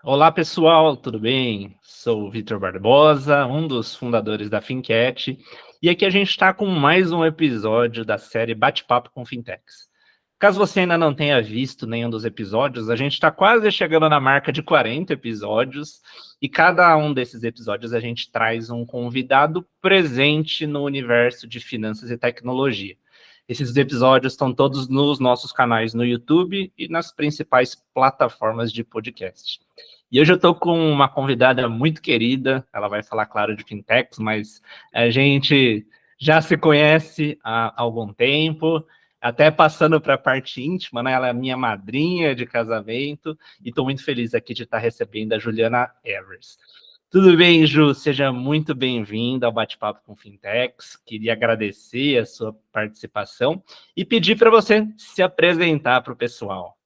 Olá, pessoal, tudo bem? Sou o Vitor Barbosa, um dos fundadores da Fincat, e aqui a gente está com mais um episódio da série Bate-Papo com Fintechs. Caso você ainda não tenha visto nenhum dos episódios, a gente está quase chegando na marca de 40 episódios, e cada um desses episódios a gente traz um convidado presente no universo de finanças e tecnologia. Esses episódios estão todos nos nossos canais no YouTube e nas principais plataformas de podcast. E hoje eu estou com uma convidada muito querida, ela vai falar, claro, de fintechs, mas a gente já se conhece há algum tempo, até passando para a parte íntima, né? Ela é minha madrinha de casamento, e estou muito feliz aqui de estar recebendo a Juliana Evers. Tudo bem, Ju? Seja muito bem-vinda ao Bate-Papo com Fintechs. Queria agradecer a sua participação e pedir para você se apresentar para o pessoal.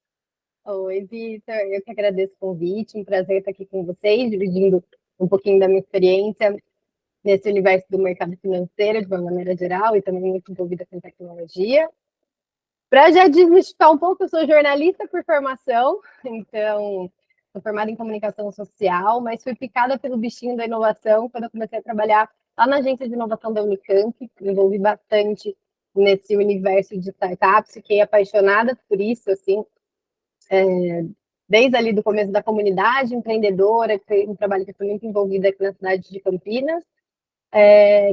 Oi, Vitor, eu que agradeço o convite, um prazer estar aqui com vocês, dividindo um pouquinho da minha experiência nesse universo do mercado financeiro, de uma maneira geral, e também muito envolvida com tecnologia. Para já desmistificar um pouco, eu sou jornalista por formação, então sou formada em comunicação social, mas fui picada pelo bichinho da inovação quando eu comecei a trabalhar lá na agência de inovação da Unicamp, me envolvi bastante nesse universo de startups, fiquei apaixonada por isso, assim, desde ali do começo da comunidade empreendedora, que foi um trabalho que foi muito envolvida aqui na cidade de Campinas.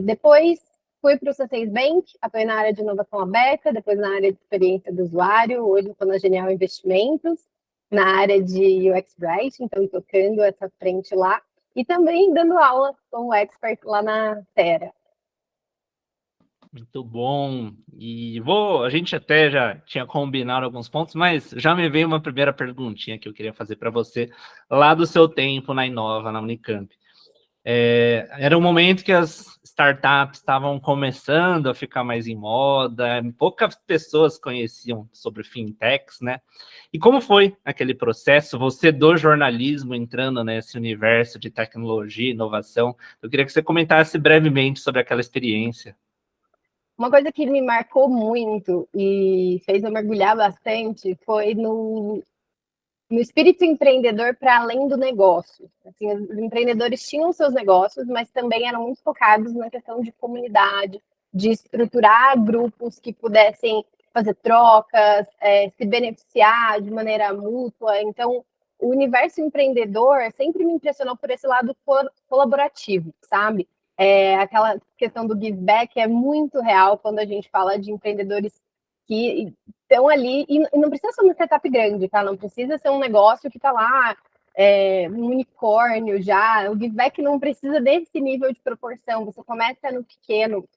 Depois fui para o C6 Bank, atuei na área de inovação aberta, depois na área de experiência do usuário, hoje estou na Genial Investimentos, na área de UX Writing, então tocando essa frente lá, e também dando aula como expert lá na Terra. Muito bom. E a gente até já tinha combinado alguns pontos, mas já me veio uma primeira perguntinha que eu queria fazer para você lá do seu tempo na Inova, na Unicamp. Era um momento que as startups estavam começando a ficar mais em moda, poucas pessoas conheciam sobre fintechs, né? E como foi aquele processo, você do jornalismo entrando nesse universo de tecnologia e inovação? Eu queria que você comentasse brevemente sobre aquela experiência. Uma coisa que me marcou muito e fez eu mergulhar bastante foi no espírito empreendedor para além do negócio. Assim, os empreendedores tinham seus negócios, mas também eram muito focados na questão de comunidade, de estruturar grupos que pudessem fazer trocas, se beneficiar de maneira mútua. Então, o universo empreendedor sempre me impressionou por esse lado colaborativo, sabe? Aquela questão do give back é muito real quando a gente fala de empreendedores que estão ali, e não precisa ser uma startup grande, tá? Não precisa ser um negócio que está lá, um unicórnio já. O giveback não precisa desse nível de proporção, você começa no pequeno.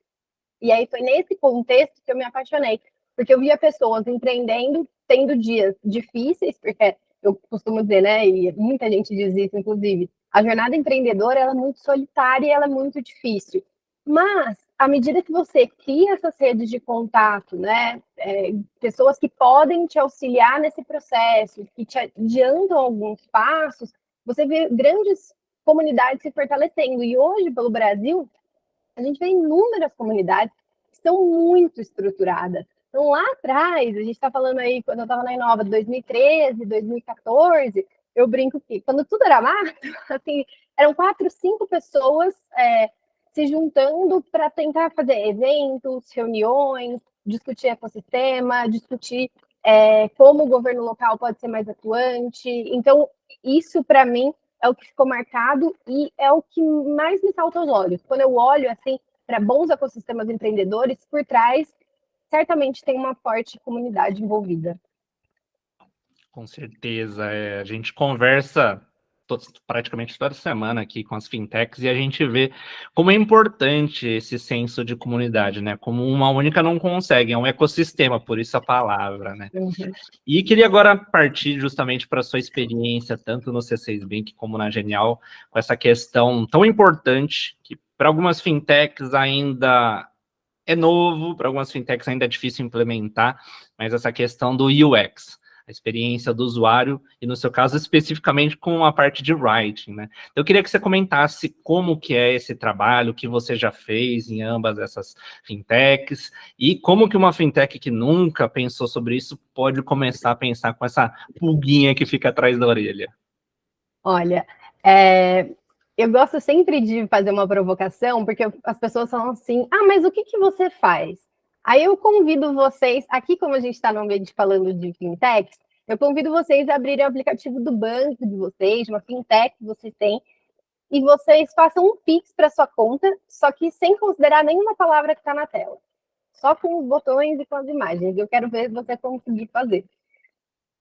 E aí foi nesse contexto que eu me apaixonei, porque eu via pessoas empreendendo, tendo dias difíceis, porque eu costumo dizer, né, e muita gente diz isso, inclusive, a jornada empreendedora ela é muito solitária e ela é muito difícil. Mas, à medida que você cria essas redes de contato, né, pessoas que podem te auxiliar nesse processo, que te adiantam alguns passos, você vê grandes comunidades se fortalecendo. E hoje, pelo Brasil, a gente vê inúmeras comunidades que estão muito estruturadas. Então, lá atrás, a gente está falando aí, quando eu estava na Inova, 2013, 2014, eu brinco que, quando tudo era mato, assim, eram 4, 5 pessoas se juntando para tentar fazer eventos, reuniões, discutir ecossistema, discutir como o governo local pode ser mais atuante. Então, isso, para mim, é o que ficou marcado e é o que mais me salta aos olhos. Quando eu olho assim para bons ecossistemas empreendedores, por trás, certamente tem uma forte comunidade envolvida. Com certeza, a gente conversa praticamente toda semana aqui com as fintechs e a gente vê como é importante esse senso de comunidade, né? Como uma única não consegue, é um ecossistema, por isso a palavra, né? Uhum. E queria agora partir justamente para a sua experiência, tanto no C6 Bank como na Genial, com essa questão tão importante, que para algumas fintechs ainda é novo, para algumas fintechs ainda é difícil implementar, mas essa questão do UX, a experiência do usuário, e no seu caso especificamente com a parte de writing, né? Eu queria que você comentasse como que é esse trabalho, o que você já fez em ambas essas fintechs, e como que uma fintech que nunca pensou sobre isso pode começar a pensar com essa pulguinha que fica atrás da orelha. Olha, eu gosto sempre de fazer uma provocação, porque as pessoas falam assim, mas o que você faz? Aí eu convido vocês, aqui como a gente está no ambiente falando de fintechs, eu convido vocês a abrirem o aplicativo do banco de vocês, de uma fintech que vocês têm, e vocês façam um Pix para sua conta, só que sem considerar nenhuma palavra que está na tela. Só com os botões e com as imagens. Eu quero ver se você conseguir fazer.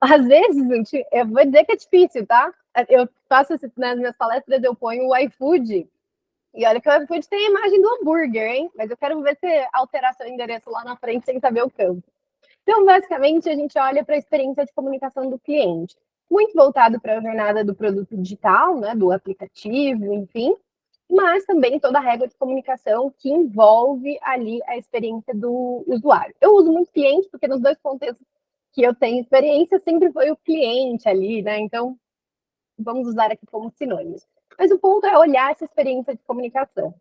Às vezes, eu vou dizer que é difícil, tá? Eu faço nas minhas palestras, eu ponho o iFood, e olha que o iFood tem a imagem do hambúrguer, hein? Mas eu quero ver se alterar seu endereço lá na frente sem saber o campo. Então, basicamente, a gente olha para a experiência de comunicação do cliente, muito voltado para a jornada do produto digital, né, do aplicativo, enfim, mas também toda a regra de comunicação que envolve ali a experiência do usuário. Eu uso muito cliente, porque nos dois contextos que eu tenho experiência, sempre foi o cliente ali, né? Então, vamos usar aqui como sinônimos. Mas o ponto é olhar essa experiência de comunicação.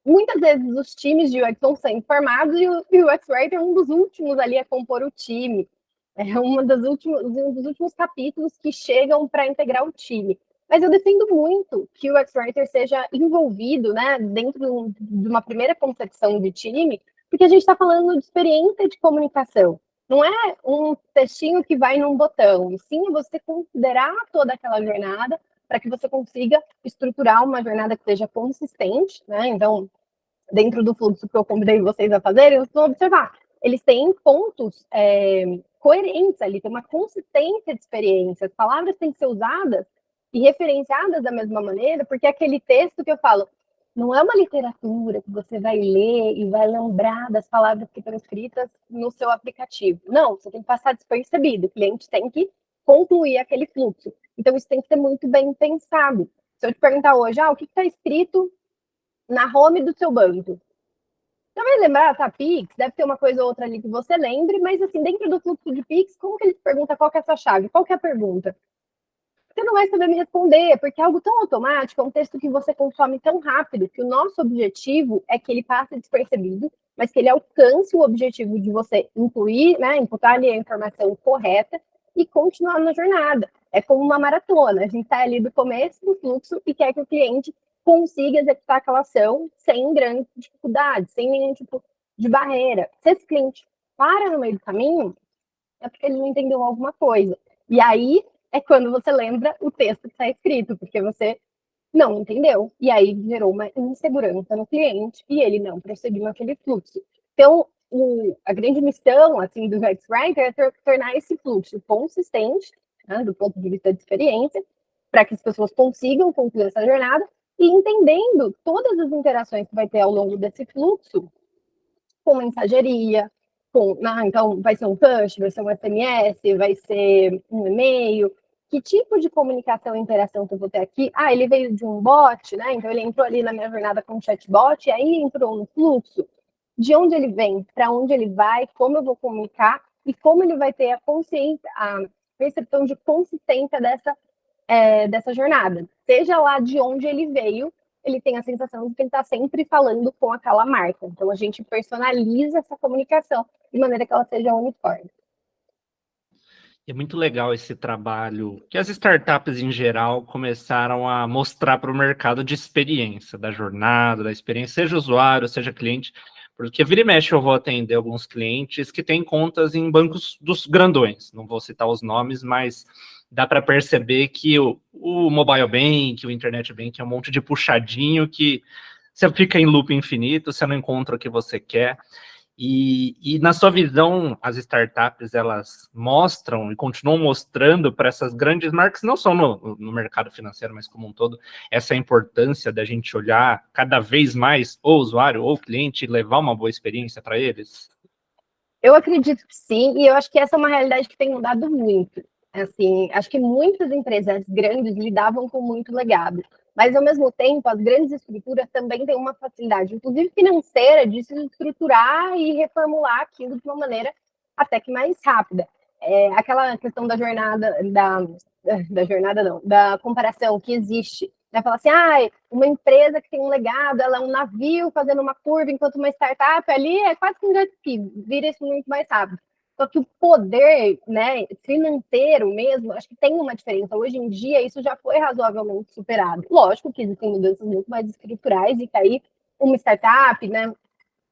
Muitas vezes os times de UX vão sendo formados e o UX Writer é um dos últimos ali a compor o time. É um dos últimos capítulos que chegam para integrar o time. Mas eu defendo muito que o UX Writer seja envolvido, né, dentro de uma primeira concepção de time, porque a gente está falando de experiência de comunicação. Não é um textinho que vai num botão, e sim você considerar toda aquela jornada para que você consiga estruturar uma jornada que seja consistente, né? Então, dentro do fluxo que eu convidei vocês a fazerem, vocês vão observar, eles têm pontos coerentes ali, tem uma consistência de experiência, as palavras têm que ser usadas e referenciadas da mesma maneira, porque aquele texto que eu falo, não é uma literatura que você vai ler e vai lembrar das palavras que estão escritas no seu aplicativo. Não, você tem que passar despercebido. O cliente tem que concluir aquele fluxo. Então, isso tem que ser muito bem pensado. Se eu te perguntar hoje, o que está escrito na home do seu banco? Você vai lembrar, tá, Pix? Deve ter uma coisa ou outra ali que você lembre, mas assim, dentro do fluxo de Pix, como que ele pergunta qual que é a sua chave? Qual que é a pergunta? Você não vai saber me responder, porque é algo tão automático, é um texto que você consome tão rápido, que o nosso objetivo é que ele passe despercebido, mas que ele alcance o objetivo de você incluir, né, imputar ali a informação correta e continuar na jornada. É como uma maratona, a gente está ali do começo do fluxo e quer que o cliente consiga executar aquela ação sem grandes dificuldades, sem nenhum tipo de barreira. Se esse cliente para no meio do caminho, é porque ele não entendeu alguma coisa. E aí é quando você lembra o texto que está escrito, porque você não entendeu. E aí gerou uma insegurança no cliente e ele não prosseguiu naquele fluxo. Então, a grande missão assim, do UX Writer é tornar esse fluxo consistente, né, do ponto de vista de experiência, para que as pessoas consigam concluir essa jornada e entendendo todas as interações que vai ter ao longo desse fluxo, com mensageria, então vai ser um push, vai ser um SMS, vai ser um e-mail, que tipo de comunicação e interação que eu vou ter aqui? Ele veio de um bot, né? Então ele entrou ali na minha jornada com um chatbot, e aí entrou no fluxo. De onde ele vem, para onde ele vai, como eu vou comunicar e como ele vai ter a consciência, a percepção de consistência dessa jornada. Seja lá de onde ele veio, ele tem a sensação de que ele está sempre falando com aquela marca. Então, a gente personaliza essa comunicação de maneira que ela seja uniforme. É muito legal esse trabalho que as startups, em geral, começaram a mostrar para o mercado de experiência, da jornada, da experiência, seja usuário, seja cliente, porque vira e mexe eu vou atender alguns clientes que têm contas em bancos dos grandões, não vou citar os nomes, mas dá para perceber que o mobile bank, o internet bank é um monte de puxadinho que você fica em loop infinito, você não encontra o que você quer. E na sua visão, as startups, elas mostram e continuam mostrando para essas grandes marcas, não só no mercado financeiro, mas como um todo, essa importância da gente olhar cada vez mais o usuário ou o cliente e levar uma boa experiência para eles? Eu acredito que sim, e eu acho que essa é uma realidade que tem mudado muito. Assim, acho que muitas empresas grandes lidavam com muito legado, mas ao mesmo tempo as grandes estruturas também têm uma facilidade, inclusive financeira, de se estruturar e reformular aquilo de uma maneira até que mais rápida. Aquela questão da jornada, da jornada não, da comparação que existe, né? Falar assim, uma empresa que tem um legado, ela é um navio fazendo uma curva, enquanto uma startup ali é quase que um jet ski, vira isso muito mais rápido. Só que o poder, né, financeiro mesmo, acho que tem uma diferença. Hoje em dia, isso já foi razoavelmente superado. Lógico que existem mudanças muito mais estruturais e que aí uma startup, né,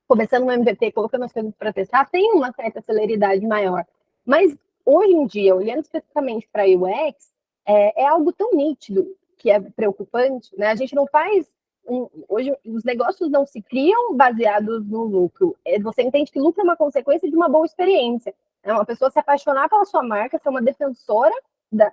começando no MVP, colocando as coisas para testar, tem uma certa celeridade maior. Mas hoje em dia, olhando especificamente para UX, é algo tão nítido que é preocupante, né? A gente não faz hoje os negócios não se criam baseados no lucro. Você entende que lucro é uma consequência de uma boa experiência. É uma pessoa se apaixonar pela sua marca, ser uma defensora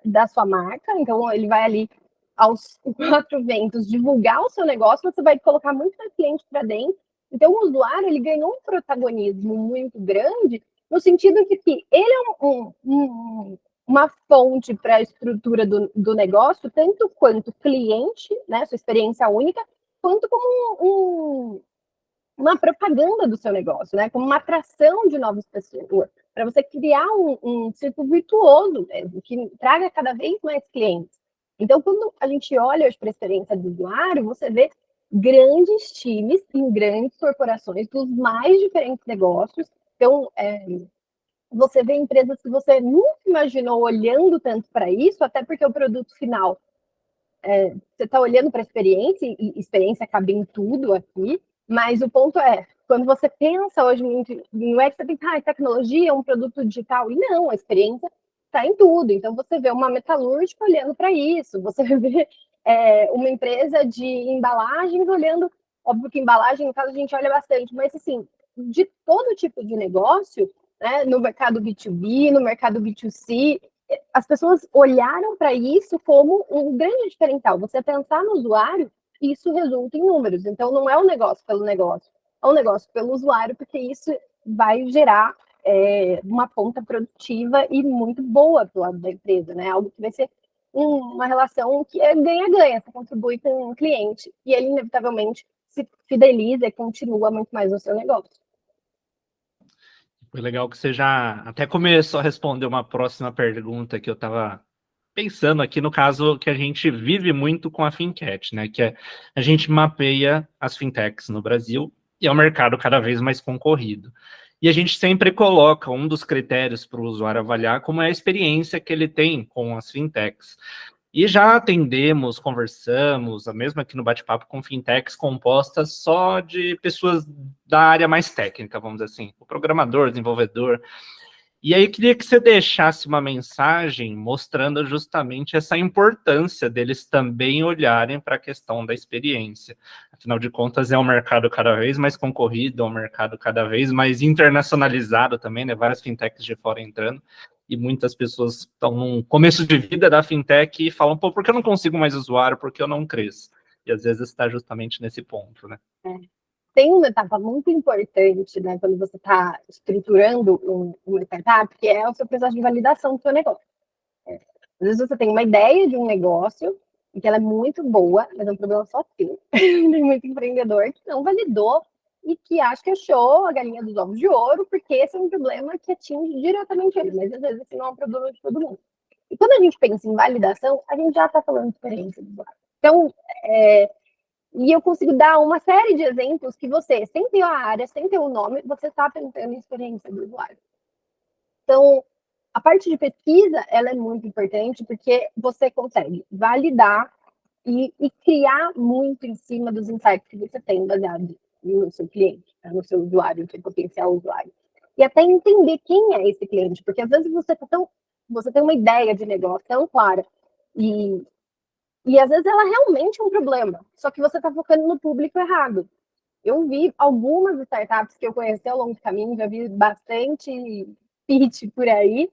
da sua marca, então ele vai ali aos quatro ventos divulgar o seu negócio, você vai colocar muito mais cliente para dentro. Então o usuário ele ganhou um protagonismo muito grande no sentido de que ele é uma fonte para a estrutura do negócio, tanto quanto cliente, né, sua experiência única, quanto como uma propaganda do seu negócio, né? Como uma atração de novas pessoas, para você criar um círculo virtuoso mesmo, que traga cada vez mais clientes. Então, quando a gente olha para a experiência do usuário, você vê grandes times em grandes corporações dos mais diferentes negócios. Então, você vê empresas que você nunca imaginou olhando tanto para isso, até porque o produto final você está olhando para a experiência, e experiência cabe em tudo aqui, mas o ponto é, quando você pensa hoje em UX, você pensa, tecnologia é um produto digital, e não, a experiência está em tudo. Então, você vê uma metalúrgica olhando para isso, você vê uma empresa de embalagens olhando, óbvio que embalagem, no caso, a gente olha bastante, mas, assim, de todo tipo de negócio, né, no mercado B2B, no mercado B2C, as pessoas olharam para isso como um grande diferencial. Você pensar no usuário, isso resulta em números. Então, não é um negócio pelo negócio, é um negócio pelo usuário, porque isso vai gerar uma ponta produtiva e muito boa do lado da empresa, né? Algo que vai ser uma relação que é ganha-ganha. Você contribui com o cliente e ele, inevitavelmente, se fideliza e continua muito mais no seu negócio. Foi legal que você já até começou a responder uma próxima pergunta que eu estava pensando aqui, no caso que a gente vive muito com a Fincat, né? Que é a gente mapeia as fintechs no Brasil e é um mercado cada vez mais concorrido. E a gente sempre coloca um dos critérios para o usuário avaliar como é a experiência que ele tem com as fintechs. E já atendemos, conversamos, mesmo aqui no bate-papo, com fintechs compostas só de pessoas da área mais técnica, vamos dizer assim, o programador, desenvolvedor. E aí eu queria que você deixasse uma mensagem mostrando justamente essa importância deles também olharem para a questão da experiência. Afinal de contas, é um mercado cada vez mais concorrido, é um mercado cada vez mais internacionalizado também, né? Várias fintechs de fora entrando. E muitas pessoas estão no começo de vida da fintech e falam, pô, por que eu não consigo mais usuário? Por que eu não cresço? E às vezes está justamente nesse ponto, né? Tem uma etapa muito importante, né, quando você está estruturando uma startup, que é o seu processo de validação do seu negócio. Às vezes você tem uma ideia de um negócio e que ela é muito boa, mas é um problema só seu. Tem muito empreendedor que não validou e que acha que achou a galinha dos ovos de ouro, porque esse é um problema que atinge diretamente ele, mas às vezes esse não é um problema de todo mundo. E quando a gente pensa em validação, a gente já está falando de experiência do usuário. Então, e eu consigo dar uma série de exemplos que você, sem ter a área, sem ter o nome, você está pensando em experiência do usuário. Então, a parte de pesquisa, ela é muito importante, porque você consegue validar e criar muito em cima dos insights que você tem baseado no seu cliente, no seu usuário, no seu potencial usuário. E até entender quem é esse cliente, porque às vezes você tem uma ideia de negócio tão clara e às vezes ela realmente é um problema, só que você está focando no público errado. Eu vi algumas startups que eu conheci ao longo do caminho, já vi bastante pitch por aí,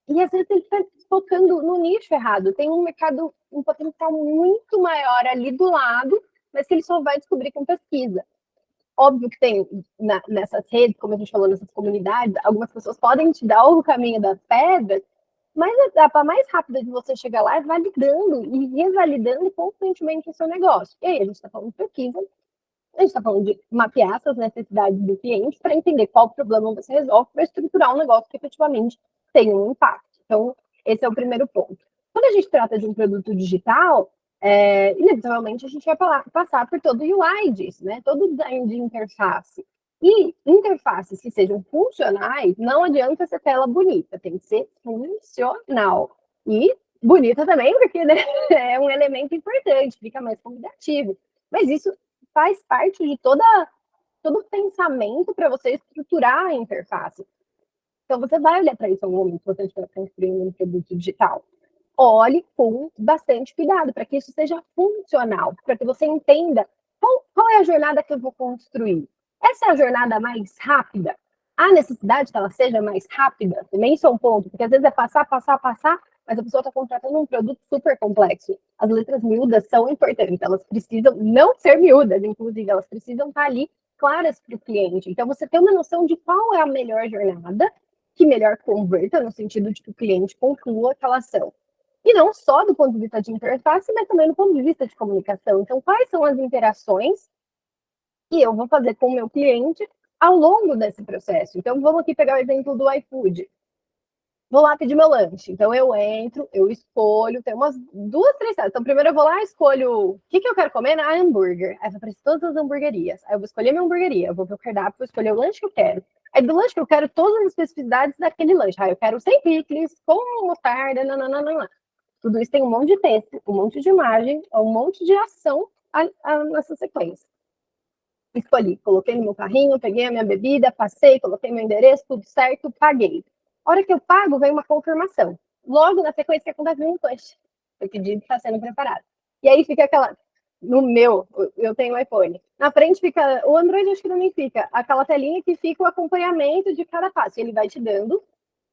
e às vezes ele está focando no nicho errado. Tem um mercado, um potencial muito maior ali do lado, mas que ele só vai descobrir com pesquisa. Óbvio que tem nessas redes, como a gente falou, nessas comunidades, algumas pessoas podem te dar o caminho das pedras, mas a etapa mais rápida de você chegar lá é validando e revalidando constantemente o seu negócio. E aí a gente está falando de pesquisa, a gente está falando de mapear essas necessidades do cliente para entender qual problema você resolve para estruturar um negócio que efetivamente tem um impacto. Então, esse é o primeiro ponto. Quando a gente trata de um produto digital, inevitavelmente a gente vai passar por todo o UI disso, né? Todo o design de interface. E interfaces que sejam funcionais, não adianta essa tela bonita, tem que ser funcional. E bonita também, porque né, é um elemento importante, fica mais convidativo. Mas isso faz parte de todo o pensamento para você estruturar a interface. Então, você vai olhar para isso em algum momento, se você estiver construindo um produto digital. Olhe com bastante cuidado, para que isso seja funcional, para que você entenda qual é a jornada que eu vou construir. Essa é a jornada mais rápida? Há necessidade que ela seja mais rápida? Também isso é um ponto, porque às vezes é passar, passar, passar, mas a pessoa está contratando um produto super complexo. As letras miúdas são importantes, elas precisam não ser miúdas, inclusive, elas precisam estar ali claras para o cliente. Então, você tem uma noção de qual é a melhor jornada, que melhor converta, no sentido de que o cliente conclua aquela ação. E não só do ponto de vista de interface, mas também do ponto de vista de comunicação. Então, quais são as interações que eu vou fazer com o meu cliente ao longo desse processo? Então, vamos aqui pegar o exemplo do iFood. Vou lá pedir meu lanche. Então, eu entro, eu escolho, tem umas 2, 3 salas. Então, primeiro eu vou lá, escolho o que eu quero comer na hambúrguer. Aí vai aparecer todas as hamburguerias. Aí eu vou escolher minha hamburgueria, eu vou ver o cardápio, vou escolher o lanche que eu quero. Aí do lanche que eu quero, todas as especificidades daquele lanche. Aí eu quero sem picles, com mostarda, nananana. Tudo isso tem um monte de texto, um monte de imagem, um monte de ação nessa sequência. Escolhi, coloquei no meu carrinho, peguei a minha bebida, passei, coloquei meu endereço, tudo certo, paguei. A hora que eu pago, vem uma confirmação. Logo na sequência que acontece um push. O pedido está sendo preparado. E aí fica aquela... No meu, eu tenho um iPhone. Na frente fica... O Android acho que também fica. Aquela telinha que fica o acompanhamento de cada passo. E ele vai te dando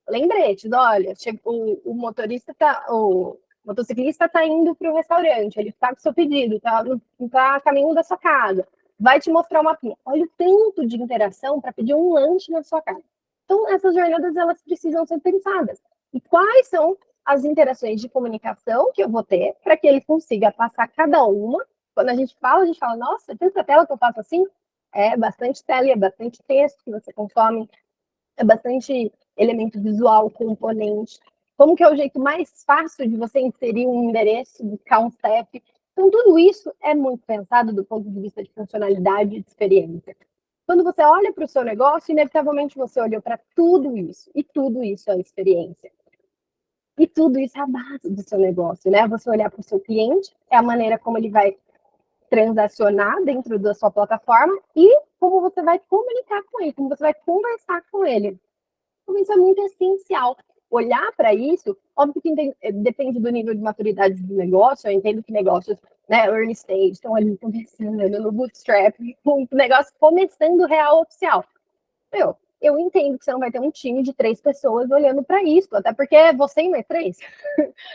lembretes. Olha, o motorista tá... O motociclista está indo para o restaurante. Ele está com o seu pedido. Está a caminho da sua casa. Vai te mostrar uma mapinha. Olha o tanto de interação para pedir um lanche na sua casa. Então, essas jornadas, elas precisam ser pensadas. E quais são as interações de comunicação que eu vou ter para que ele consiga passar cada uma? Quando a gente fala, nossa, tanta tela que eu passo assim? É bastante tela, é bastante texto que você consome, é bastante elemento visual, componente. Como que é o jeito mais fácil de você inserir um endereço, buscar um CEP? Então, tudo isso é muito pensado do ponto de vista de funcionalidade e de experiência. Quando você olha para o seu negócio, inevitavelmente você olhou para tudo isso. E tudo isso é experiência. E tudo isso é a base do seu negócio, né? Você olhar para o seu cliente, é a maneira como ele vai transacionar dentro da sua plataforma e como você vai comunicar com ele, como você vai conversar com ele. Então, isso é muito essencial. Olhar para isso, óbvio que depende do nível de maturidade do negócio. Eu entendo que negócios, né, early stage, estão ali começando no bootstrap, com o negócio começando real oficial. Eu entendo que você não vai ter um time de 3 pessoas olhando para isso, até porque é você e mais 3.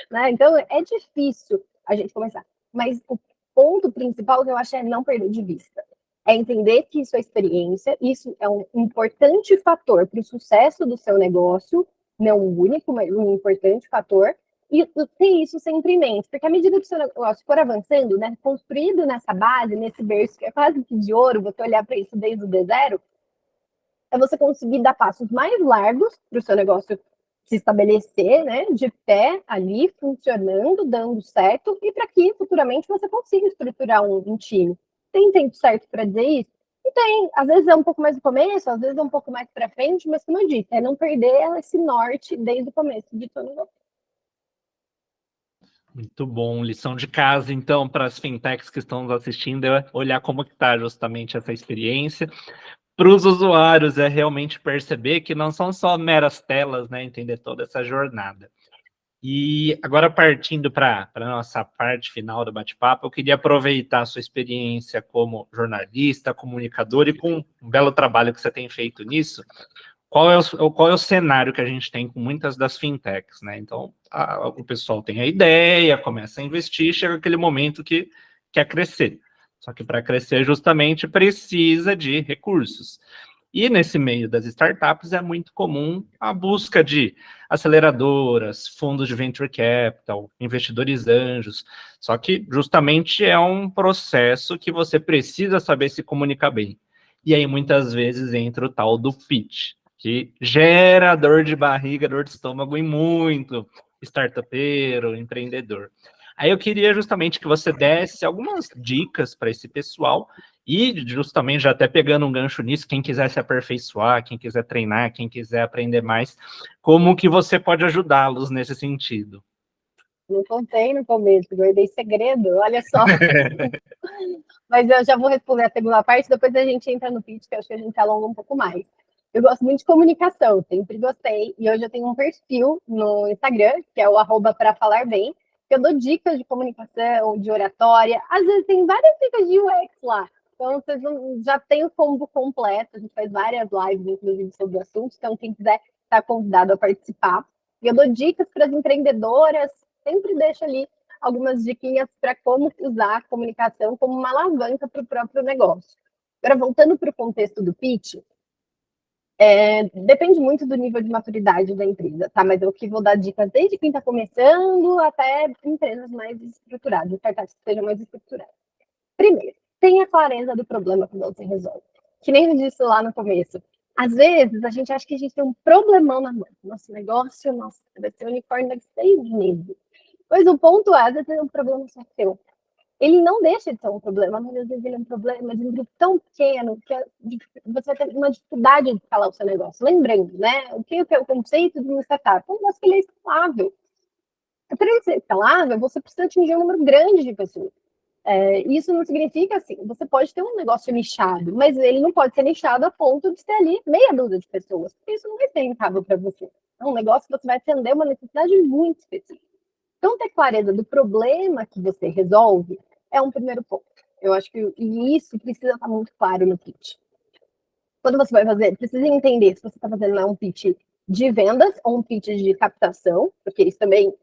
Né? Então, é difícil a gente começar. Mas o ponto principal que eu acho é não perder de vista. É entender que isso é experiência, isso é um importante fator para o sucesso do seu negócio, não o único, mas um importante fator, e ter isso sempre em mente, porque à medida que o seu negócio for avançando, né, construído nessa base, nesse berço que é quase que de ouro, você olhar para isso desde o D0, é você conseguir dar passos mais largos para o seu negócio se estabelecer, né, de pé ali, funcionando, dando certo, e para que futuramente você consiga estruturar um time. Tem tempo certo para dizer isso? E tem. Às vezes é um pouco mais no começo, às vezes é um pouco mais para frente, mas como eu disse, é não perder esse norte desde o começo de todo mundo. Muito bom, lição de casa, então, para as fintechs que estão nos assistindo, é olhar como que está justamente essa experiência. Para os usuários, é realmente perceber que não são só meras telas, né? Entender toda essa jornada. E agora, partindo para a nossa parte final do bate-papo, eu queria aproveitar a sua experiência como jornalista, comunicador e com um belo trabalho que você tem feito nisso. Qual é o cenário que a gente tem com muitas das fintechs, né? Então, o pessoal tem a ideia, começa a investir, chega aquele momento que quer crescer. Só que para crescer, justamente, precisa de recursos. E nesse meio das startups é muito comum a busca de aceleradoras, fundos de venture capital, investidores anjos. Só que justamente é um processo que você precisa saber se comunicar bem. E aí muitas vezes entra o tal do pitch, que gera dor de barriga, dor de estômago em muito startupeiro, empreendedor. Aí eu queria justamente que você desse algumas dicas para esse pessoal e justamente já até pegando um gancho nisso, quem quiser se aperfeiçoar, quem quiser treinar, quem quiser aprender mais, como que você pode ajudá-los nesse sentido? Não contei no começo, guardei segredo, olha só. Mas eu já vou responder a segunda parte, depois a gente entra no pitch, que eu acho que a gente alonga um pouco mais. Eu gosto muito de comunicação, sempre gostei, e hoje eu tenho um perfil no Instagram, que é o @para falar bem, que eu dou dicas de comunicação, de oratória, às vezes tem várias dicas de UX lá, então vocês já tem o combo completo, a gente faz várias lives, inclusive, sobre o assunto, então quem quiser está convidado a participar. E eu dou dicas para as empreendedoras, sempre deixo ali algumas diquinhas para como usar a comunicação como uma alavanca para o próprio negócio. Agora, voltando para o contexto do pitch, depende muito do nível de maturidade da empresa, tá? Mas eu que vou dar dicas desde quem está começando até empresas mais estruturadas, startups que sejam mais estruturadas. Primeiro, tenha clareza do problema que você resolve. Que nem eu disse lá no começo. Às vezes, a gente acha que a gente tem um problemão na mão. Nosso negócio, nossa, vai ser unicórnio daqui 6 meses. Pois o ponto é, às vezes é um problema só seu. Ele não deixa de ser um problema, mas às vezes ele é um problema de um grupo tão pequeno que você vai ter uma dificuldade de escalar o seu negócio. Lembrando, né? O que é o conceito de uma startup? Um negócio que ele é escalável. Para ele ser escalável, você precisa atingir um número grande de pessoas. Isso não significa assim, você pode ter um negócio nichado, mas ele não pode ser nichado a ponto de ter ali meia dúzia de pessoas, porque isso não vai ser rentável para você. É um negócio que você vai atender uma necessidade muito específica. Então, ter clareza do problema que você resolve é um primeiro ponto. Eu acho que isso precisa estar muito claro no pitch. Quando você vai fazer, precisa entender se você está fazendo um pitch de vendas ou um pitch de captação, porque isso também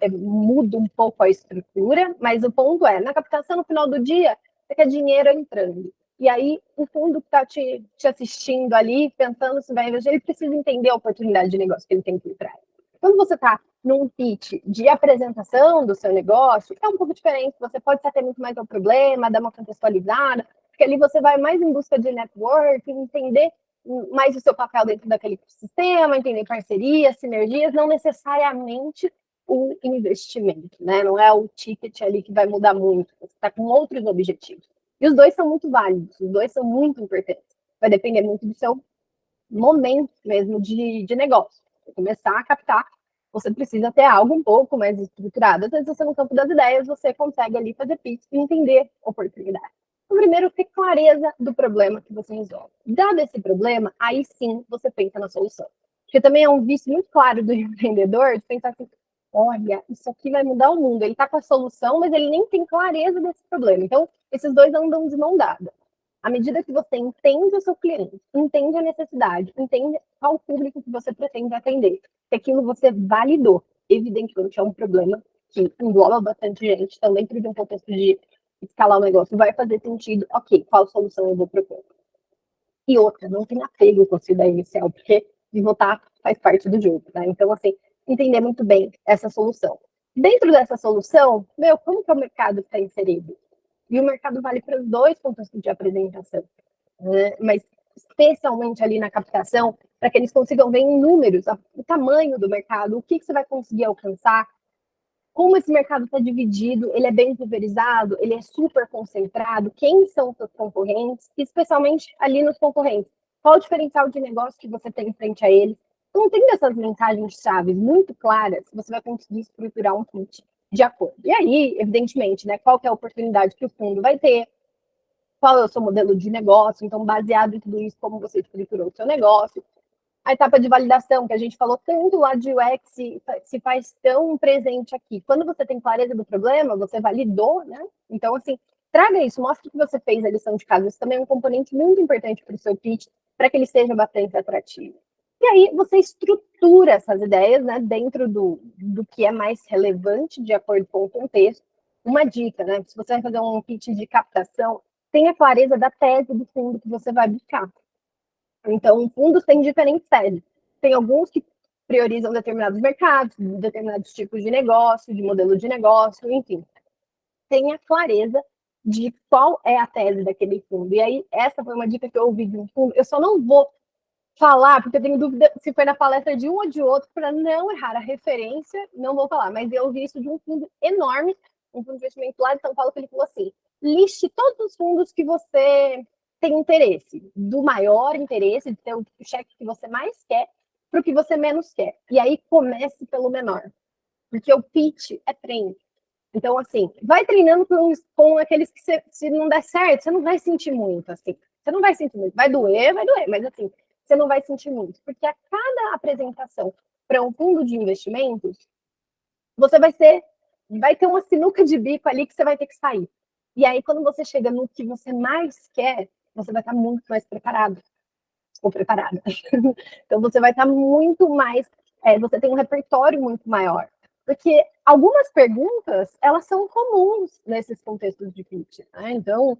muda um pouco a estrutura, mas o ponto é, na captação, no final do dia, você quer dinheiro entrando. E aí, o fundo que está te assistindo ali, pensando se vai investir, ele precisa entender a oportunidade de negócio que ele tem por trás. Quando você está num pitch de apresentação do seu negócio, é um pouco diferente. Você pode se ater muito mais ao problema, dar uma contextualizada, porque ali você vai mais em busca de network, entender mais o seu papel dentro daquele sistema, entender parcerias, sinergias, não necessariamente o investimento, né? Não é o ticket ali que vai mudar muito. Você está com outros objetivos. E os dois são muito válidos, os dois são muito importantes. Vai depender muito do seu momento mesmo de negócio. Para começar a captar, você precisa ter algo um pouco mais estruturado. Às vezes, você no campo das ideias, você consegue ali fazer pitch e entender a oportunidade. Então, primeiro, ter clareza do problema que você resolve. Dado esse problema, aí sim você pensa na solução. Porque também é um vício muito claro do empreendedor de pensar assim, olha, isso aqui vai mudar o mundo. Ele está com a solução, mas ele nem tem clareza desse problema. Então, esses dois andam de mão dada. À medida que você entende o seu cliente, entende a necessidade, entende qual público que você pretende atender, que aquilo você validou. Evidentemente, é um problema que engloba bastante gente, então dentro de um contexto de escalar o negócio, vai fazer sentido, ok, qual solução eu vou propor. E outra, não tem apego com a sua ideia inicial, porque pivotar faz parte do jogo, né? Então, assim, entender muito bem essa solução. Dentro dessa solução, como que é o mercado que está inserido? E o mercado vale para os dois pontos de apresentação, né? Mas especialmente ali na captação, para que eles consigam ver em números o tamanho do mercado, o que você vai conseguir alcançar, como esse mercado está dividido, ele é bem pulverizado, ele é super concentrado, quem são os seus concorrentes, especialmente ali nos concorrentes. Qual o diferencial de negócio que você tem frente a eles? Então, tem essas mensagens-chave muito claras, você vai conseguir estruturar um pitch de acordo. E aí, evidentemente, né, qual que é a oportunidade que o fundo vai ter, qual é o seu modelo de negócio, então, baseado em tudo isso, como você estruturou o seu negócio. A etapa de validação, que a gente falou tanto lá de UX, se faz tão presente aqui. Quando você tem clareza do problema, você validou, né? Então, assim, traga isso, mostre que você fez a lição de casa. Isso também é um componente muito importante para o seu pitch, para que ele seja bastante atrativo. E aí, você estrutura essas ideias, né, dentro do que é mais relevante, de acordo com o contexto. Uma dica, né? Se você vai fazer um pitch de captação, tenha clareza da tese do fundo que você vai buscar. Então, fundos têm diferentes teses. Tem alguns que priorizam determinados mercados, determinados tipos de negócio, de modelo de negócio, enfim. Tenha clareza de qual é a tese daquele fundo. E aí, essa foi uma dica que eu ouvi de um fundo. Eu só não vou falar, porque eu tenho dúvida se foi na palestra de um ou de outro, para não errar a referência, não vou falar, mas eu vi isso de um fundo enorme, um fundo de investimento lá de São Paulo, que ele falou assim, liste todos os fundos que você tem interesse, do maior interesse, de ter o cheque que você mais quer, para o que você menos quer. E aí comece pelo menor, porque o pitch é treino. Então, assim, vai treinando com aqueles que se não der certo, você não vai sentir muito, assim. Você não vai sentir muito. Vai doer, mas assim, você não vai sentir muito. Porque a cada apresentação para um fundo de investimentos, você vai ter uma sinuca de bico ali que você vai ter que sair. E aí, quando você chega no que você mais quer, você vai estar muito mais preparado. Ou preparada. Então, você vai estar muito mais... você tem um repertório muito maior. Porque algumas perguntas, elas são comuns nesses contextos de pitch. Né? Então,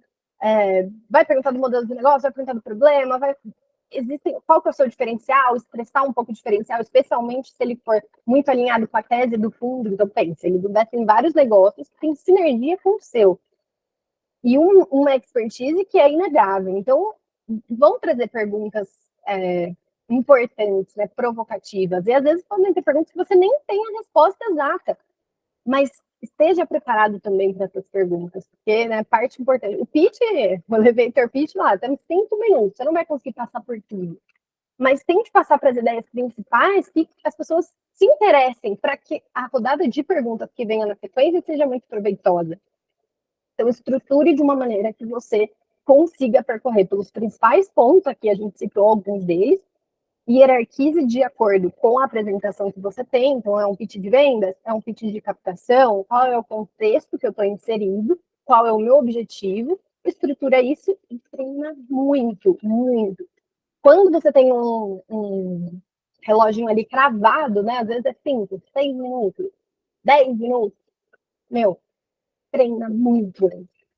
vai perguntar do modelo de negócio, vai perguntar do problema, qual que é o seu diferencial, expressar um pouco o diferencial, especialmente se ele for muito alinhado com a tese do fundo. Então, pensa, ele investe em vários negócios que tem sinergia com o seu. E uma expertise que é inegável. Então, vão trazer perguntas importantes, né, provocativas. E às vezes podem ter perguntas que você nem tem a resposta exata. Mas esteja preparado também para essas perguntas, porque, né, parte importante. O pitch, o elevator pitch lá, temos 5 minutos, você não vai conseguir passar por tudo. Mas tente passar para as ideias principais que as pessoas se interessem para que a rodada de perguntas que venha na sequência seja muito proveitosa. Então, estruture de uma maneira que você consiga percorrer pelos principais pontos, aqui a gente citou alguns deles, hierarquize de acordo com a apresentação que você tem. Então, é um pitch de vendas, é um pitch de captação, qual é o contexto que eu estou inserindo, qual é o meu objetivo, estrutura isso e treina muito, muito. Quando você tem um reloginho ali cravado, né? Às vezes é 5, 6 minutos, 10 minutos, treina muito.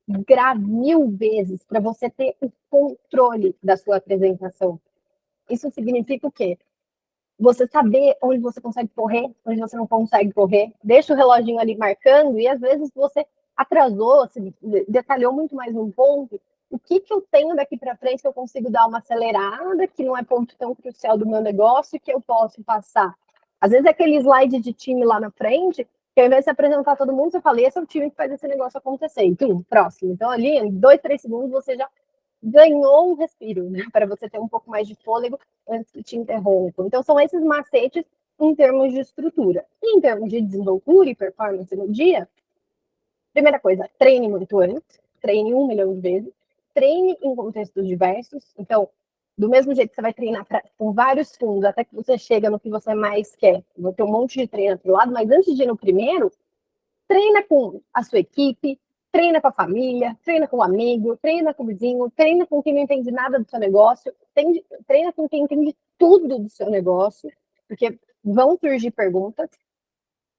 Grave 1000 vezes para você ter o controle da sua apresentação. Isso significa o quê? Você saber onde você consegue correr, onde você não consegue correr. Deixa o reloginho ali marcando e às vezes você atrasou, se detalhou muito mais um ponto. O que eu tenho daqui para frente que eu consigo dar uma acelerada, que não é ponto tão crucial do meu negócio, que eu posso passar? Às vezes é aquele slide de time lá na frente, que ao invés de se apresentar todo mundo, você fala, esse é o time que faz esse negócio acontecer. Então, próximo. Então, ali, em 2, 3 segundos, você já ganhou um respiro, né? Para você ter um pouco mais de fôlego antes que te interrompam. Então, são esses macetes em termos de estrutura. E em termos de desenvoltura e performance no dia, primeira coisa, treine muito antes, treine 1 milhão de vezes, treine em contextos diversos. Então, do mesmo jeito que você vai treinar com vários fundos, até que você chega no que você mais quer, vou ter um monte de treino do lado, mas antes de ir no primeiro, treina com a sua equipe, treina com a família, treina com o amigo, treina com o vizinho, treina com quem não entende nada do seu negócio, treina com quem entende tudo do seu negócio, porque vão surgir perguntas.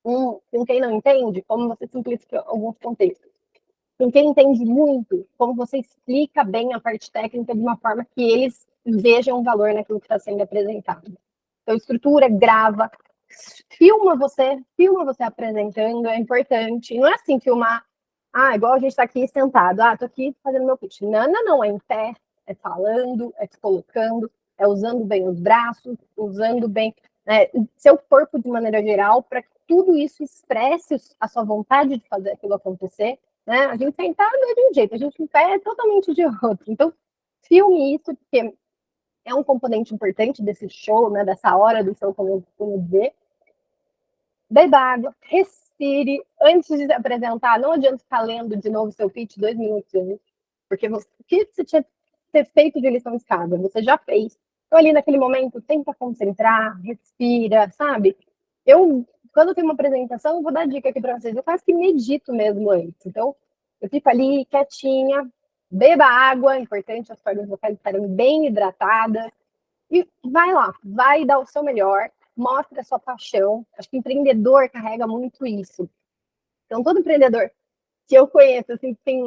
Com quem não entende, como você simplifica alguns contextos. Com quem entende muito, como você explica bem a parte técnica de uma forma que eles vejam o valor naquilo que está sendo apresentado. Então, estrutura, grava, filma você apresentando, é importante. Não é assim filmar, igual a gente está aqui sentado, tô aqui fazendo meu pitch. Não, é em pé, é falando, é se colocando, é usando bem os braços, usando bem seu corpo de maneira geral, para que tudo isso expresse a sua vontade de fazer aquilo acontecer. Né? A gente sentado é de um jeito, a gente em pé é totalmente de outro. Então, filme isso, porque é um componente importante desse show, né, dessa hora do show, como eu costumo dizer. Beba água, respire. Antes de se apresentar, não adianta ficar lendo de novo seu pitch 2 minutos antes, porque o que você tinha que ter feito de lição de casa, você já fez. Então, ali naquele momento, tenta concentrar, respira, sabe? Quando eu tenho uma apresentação, eu vou dar dica aqui para vocês, eu quase que medito mesmo antes. Então, eu fico ali quietinha, beba água, é importante as cordas vocais estarem bem hidratadas, e vai lá, vai dar o seu melhor, mostra a sua paixão. Acho que empreendedor carrega muito isso. Então, todo empreendedor que eu conheço, assim, tem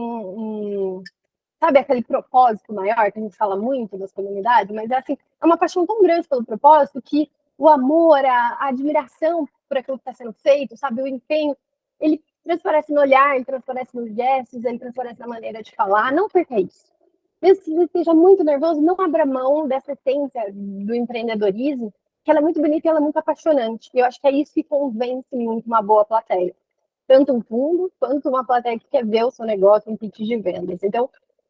sabe, aquele propósito maior, que a gente fala muito das comunidades, mas é uma paixão tão grande pelo propósito que o amor, a admiração por aquilo que está sendo feito, sabe, o empenho, ele transparece no olhar, ele transparece nos gestos, ele transparece na maneira de falar. Não perca isso. mesmo que você esteja muito nervoso, não abra mão dessa essência do empreendedorismo, que ela é muito bonita e ela é muito apaixonante. E eu acho que é isso que convence muito uma boa plateia. Tanto um fundo, quanto uma plateia que quer ver o seu negócio em pitch de vendas. Então,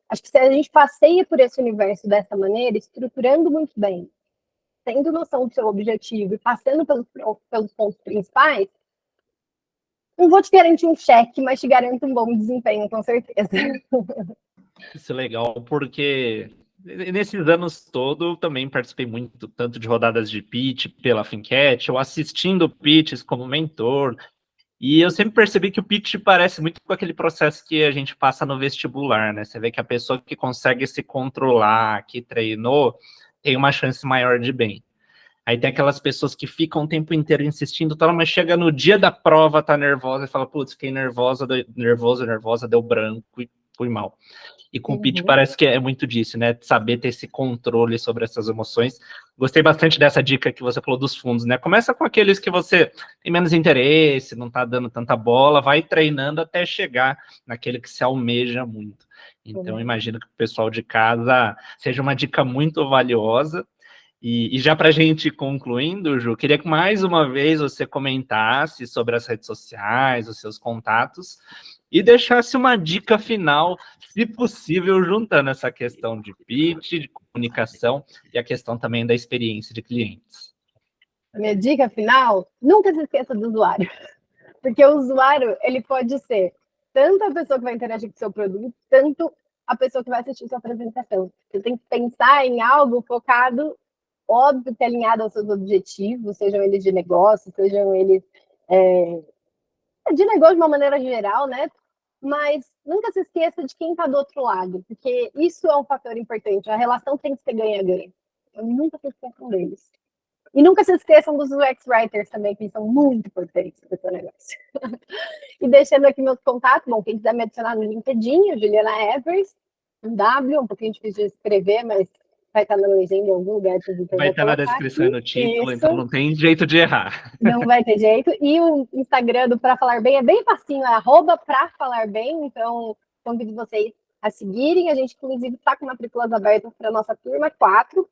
acho que se a gente passeia por esse universo dessa maneira, estruturando muito bem, tendo noção do seu objetivo e passando pelos pontos principais, não vou te garantir um cheque, mas te garanto um bom desempenho, com certeza. Isso é legal, porque nesses anos todos eu também participei muito, tanto de rodadas de pitch pela Fincat, ou assistindo pitches como mentor, e eu sempre percebi que o pitch parece muito com aquele processo que a gente passa no vestibular, né? Você vê que a pessoa que consegue se controlar, que treinou, tem uma chance maior de bem. Aí tem aquelas pessoas que ficam o tempo inteiro insistindo, tal, mas chega no dia da prova, tá nervosa, e fala, putz, fiquei nervosa, deu branco e fui mal. E com o pitch parece que é muito disso, né? Saber ter esse controle sobre essas emoções. Gostei bastante dessa dica que você falou dos fundos, né? Começa com aqueles que você tem menos interesse, não tá dando tanta bola, vai treinando até chegar naquele que se almeja muito. Então, imagino que o pessoal de casa seja uma dica muito valiosa. E já para a gente ir concluindo, Ju, queria que mais uma vez você comentasse sobre as redes sociais, os seus contatos, e deixasse uma dica final, se possível, juntando essa questão de pitch, de comunicação e a questão também da experiência de clientes. A minha dica final, nunca se esqueça do usuário. Porque o usuário, ele pode ser tanto a pessoa que vai interagir com o seu produto, tanto a pessoa que vai assistir sua apresentação. Você tem que pensar em algo focado, óbvio que alinhado aos seus objetivos, sejam eles de negócio, sejam eles de negócio de uma maneira geral, né? Mas nunca se esqueça de quem está do outro lado, porque isso é um fator importante. A relação tem que ser ganha-ganha. Então, nunca se esqueçam deles. E nunca se esqueçam dos UX Writers também, que são muito importantes para o seu negócio. E deixando aqui meus contatos, bom, quem quiser me adicionar no LinkedIn, Juliana Evers, um W, um pouquinho difícil de escrever, mas vai estar na legenda em algum lugar. Vai estar na descrição e no título, isso. Então não tem jeito de errar. Não vai ter jeito. E o Instagram do Pra Falar Bem é bem facinho, é @pra falar bem, então convido vocês a seguirem. A gente, inclusive, está com matrículas abertas para a nossa turma 4,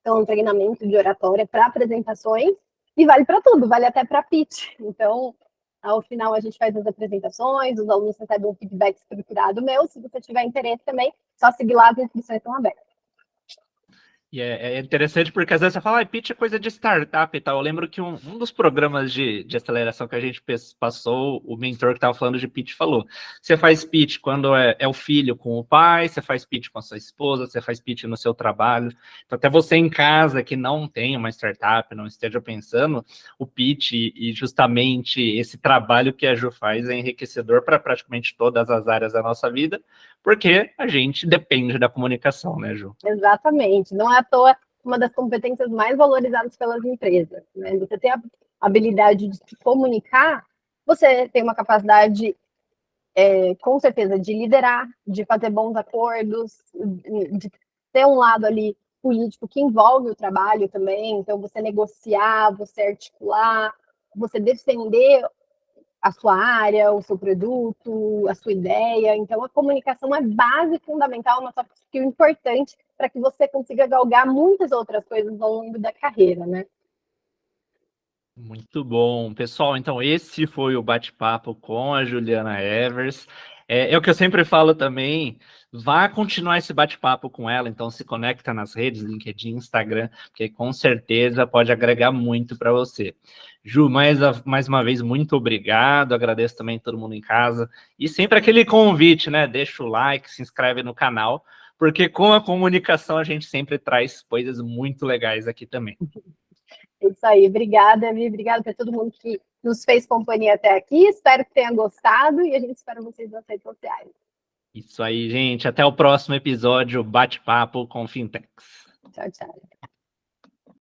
então um treinamento de oratória para apresentações, e vale para tudo, vale até para pitch. Então, ao final a gente faz as apresentações, os alunos recebem um feedback estruturado meu. Se você tiver interesse também, só seguir lá, as inscrições estão abertas. E é interessante porque às vezes você fala, pitch é coisa de startup e tal. Eu lembro que um dos programas de aceleração que a gente passou, o mentor que estava falando de pitch falou, você faz pitch quando é o filho com o pai, você faz pitch com a sua esposa, você faz pitch no seu trabalho. Então até você em casa que não tem uma startup, não esteja pensando, o pitch e justamente esse trabalho que a Ju faz é enriquecedor para praticamente todas as áreas da nossa vida, porque a gente depende da comunicação, né, Ju? Exatamente. Não é à toa uma das competências mais valorizadas pelas empresas, né? Você tem a habilidade de se comunicar, você tem uma capacidade, com certeza, de liderar, de fazer bons acordos, de ter um lado ali político que envolve o trabalho também. Então, você negociar, você articular, você defender a sua área, o seu produto, a sua ideia. Então, a comunicação é base fundamental, uma soft skill importante para que você consiga galgar muitas outras coisas ao longo da carreira, né? Muito bom. Pessoal, então esse foi o bate-papo com a Juliana Evers. É o que eu sempre falo também, vá continuar esse bate-papo com ela, então se conecta nas redes, LinkedIn, Instagram, porque com certeza pode agregar muito para você. Ju, mais uma vez, muito obrigado, agradeço também a todo mundo em casa, e sempre aquele convite, né, deixa o like, se inscreve no canal, porque com a comunicação a gente sempre traz coisas muito legais aqui também. É isso aí, obrigada, Mi, obrigada para todo mundo que nos fez companhia até aqui, espero que tenha gostado e a gente espera vocês nas redes sociais. Isso aí, gente, até o próximo episódio, Bate-Papo com Fintechs. Tchau, tchau.